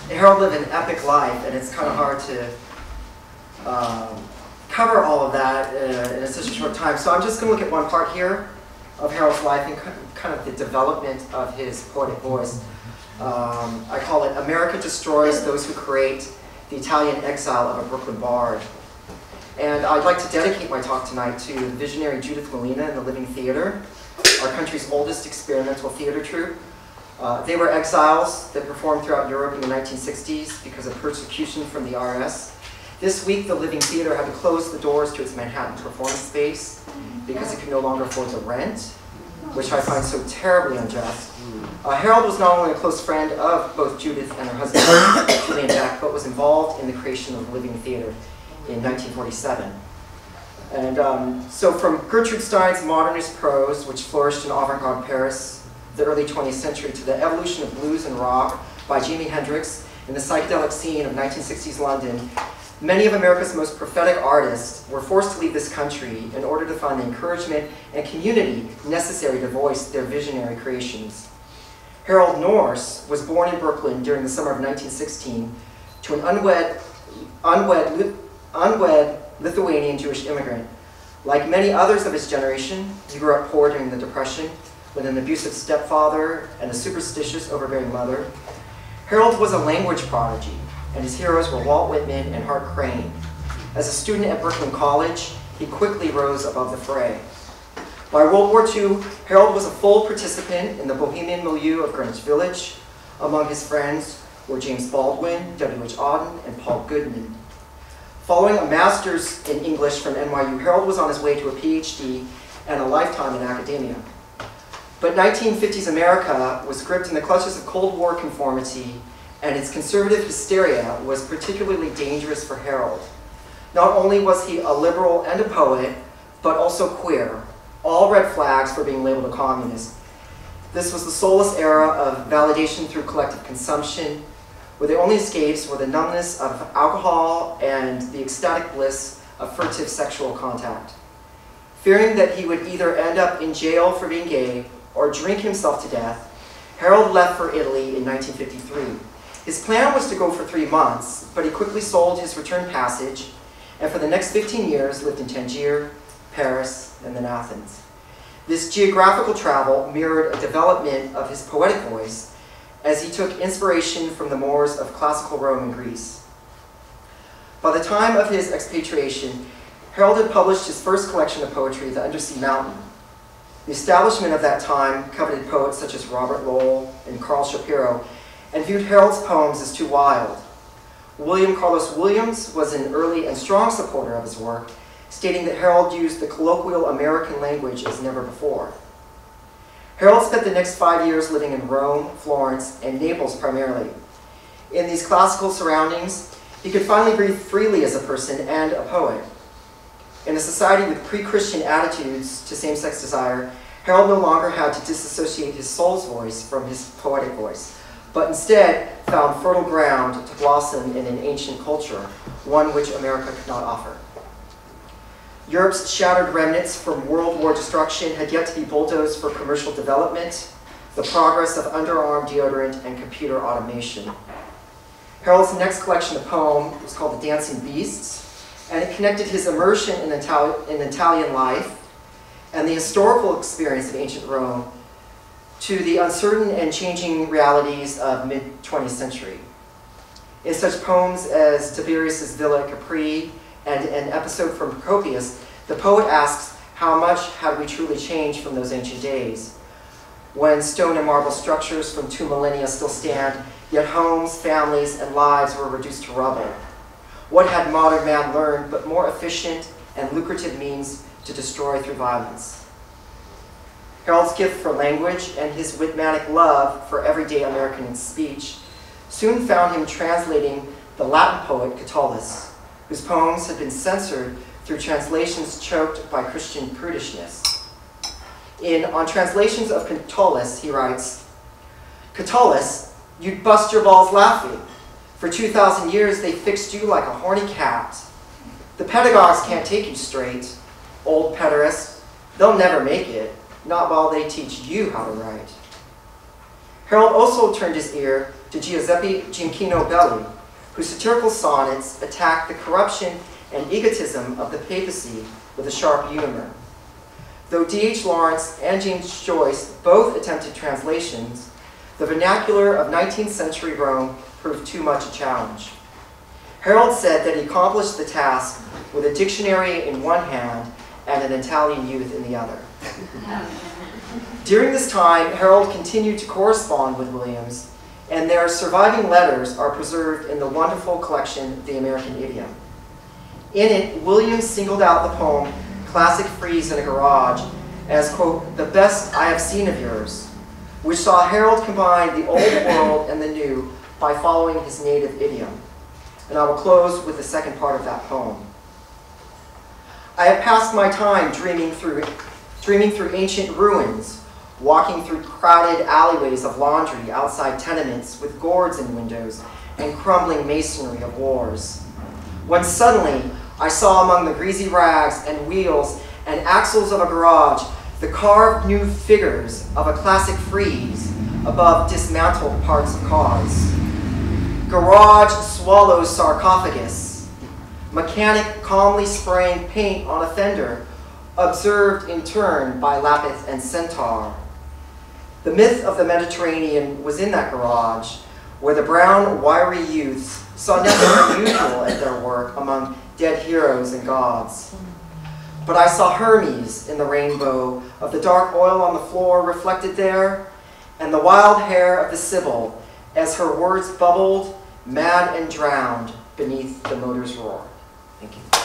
Harold lived an epic life, and it's kind of hard to cover all of that in such a short time. So I'm just going to look at one part here of Harold's life and kind of the development of his poetic voice. I call it America Destroys Those Who Create the Italian Exile of a Brooklyn Bard. And I'd like to dedicate my talk tonight to the visionary Judith Malina and the Living Theater, our country's oldest experimental theater troupe. They were exiles that performed throughout Europe in the 1960s because of persecution from the RS. This week, the Living Theater had to close the doors to its Manhattan performance space because it could no longer afford the rent, which I find so terribly unjust. Harold was not only a close friend of both Judith and her husband, Julian Beck, but was involved in the creation of the Living Theater in 1947. And so from Gertrude Stein's modernist prose, which flourished in avant-garde Paris, the early 20th century, to the evolution of blues and rock by Jimi Hendrix in the psychedelic scene of 1960s London, many of America's most prophetic artists were forced to leave this country in order to find the encouragement and community necessary to voice their visionary creations. Harold Norse was born in Brooklyn during the summer of 1916 to an unwed Lithuanian Jewish immigrant. Like many others of his generation, he grew up poor during the Depression with an abusive stepfather and a superstitious, overbearing mother. Harold was a language prodigy, and his heroes were Walt Whitman and Hart Crane. As a student at Brooklyn College, he quickly rose above the fray. By World War II, Harold was a full participant in the bohemian milieu of Greenwich Village. Among his friends were James Baldwin, W.H. Auden, and Paul Goodman. Following a master's in English from NYU, Harold was on his way to a PhD and a lifetime in academia. But 1950s America was gripped in the clutches of Cold War conformity, and its conservative hysteria was particularly dangerous for Harold. Not only was he a liberal and a poet, but also queer, all red flags for being labeled a communist. This was the soulless era of validation through collective consumption, where the only escapes were the numbness of alcohol and the ecstatic bliss of furtive sexual contact. Fearing that he would either end up in jail for being gay or drink himself to death, Harold left for Italy in 1953. His plan was to go for 3 months, but he quickly sold his return passage and for the next 15 years lived in Tangier, Paris, and then Athens. This geographical travel mirrored a development of his poetic voice as he took inspiration from the mores of classical Rome and Greece. By the time of his expatriation, Harold had published his first collection of poetry, The Undersea Mountain. The establishment of that time coveted poets such as Robert Lowell and Carl Shapiro and viewed Harold's poems as too wild. William Carlos Williams was an early and strong supporter of his work, stating that Harold used the colloquial American language as never before. Harold spent the next 5 years living in Rome, Florence, and Naples primarily. In these classical surroundings, he could finally breathe freely as a person and a poet. In a society with pre-Christian attitudes to same-sex desire, Harold no longer had to disassociate his soul's voice from his poetic voice, but instead found fertile ground to blossom in an ancient culture, one which America could not offer. Europe's shattered remnants from World War destruction had yet to be bulldozed for commercial development, the progress of underarm deodorant, and computer automation. Harold's next collection of poems was called The Dancing Beasts, and it connected his immersion in Italian life and the historical experience of ancient Rome to the uncertain and changing realities of mid-20th century. In such poems as Tiberius's Villa at Capri and an episode from Procopius, the poet asks, how much had we truly changed from those ancient days, when stone and marble structures from 2 millennia still stand, yet homes, families, and lives were reduced to rubble? What had modern man learned but more efficient and lucrative means to destroy through violence? Harold's gift for language and his Whitmanic love for everyday American speech soon found him translating the Latin poet Catullus, whose poems had been censored through translations choked by Christian prudishness. On Translations of Catullus, he writes, Catullus, you'd bust your balls laughing. For 2,000 years, they fixed you like a horny cat. The pedagogues can't take you straight, old pederast. They'll never make it, not while they teach you how to write. Harold also turned his ear to Giuseppe Gioacchino Belli, whose satirical sonnets attacked the corruption and egotism of the papacy with a sharp humor. Though D.H. Lawrence and James Joyce both attempted translations, the vernacular of 19th century Rome proved too much a challenge. Harold said that he accomplished the task with a dictionary in one hand and an Italian youth in the other. During this time, Harold continued to correspond with Williams, and their surviving letters are preserved in the wonderful collection, The American Idiom. In it, Williams singled out the poem Classic Frieze in a Garage as, quote, the best I have seen of yours, which saw Harold combine the old world and the new by following his native idiom. And I will close with the second part of that poem. I have passed my time dreaming through ancient ruins, walking through crowded alleyways of laundry outside tenements with gourds in windows and crumbling masonry of wars. When suddenly I saw among the greasy rags and wheels and axles of a garage the carved new figures of a classic frieze above dismantled parts of cars. Garage swallows sarcophagus. Mechanic calmly spraying paint on a fender, observed in turn by Lapith and Centaur. The myth of the Mediterranean was in that garage, where the brown, wiry youths saw nothing unusual at their work among dead heroes and gods. But I saw Hermes in the rainbow of the dark oil on the floor reflected there, and the wild hair of the Sibyl as her words bubbled, mad and drowned, beneath the motor's roar. Thank you.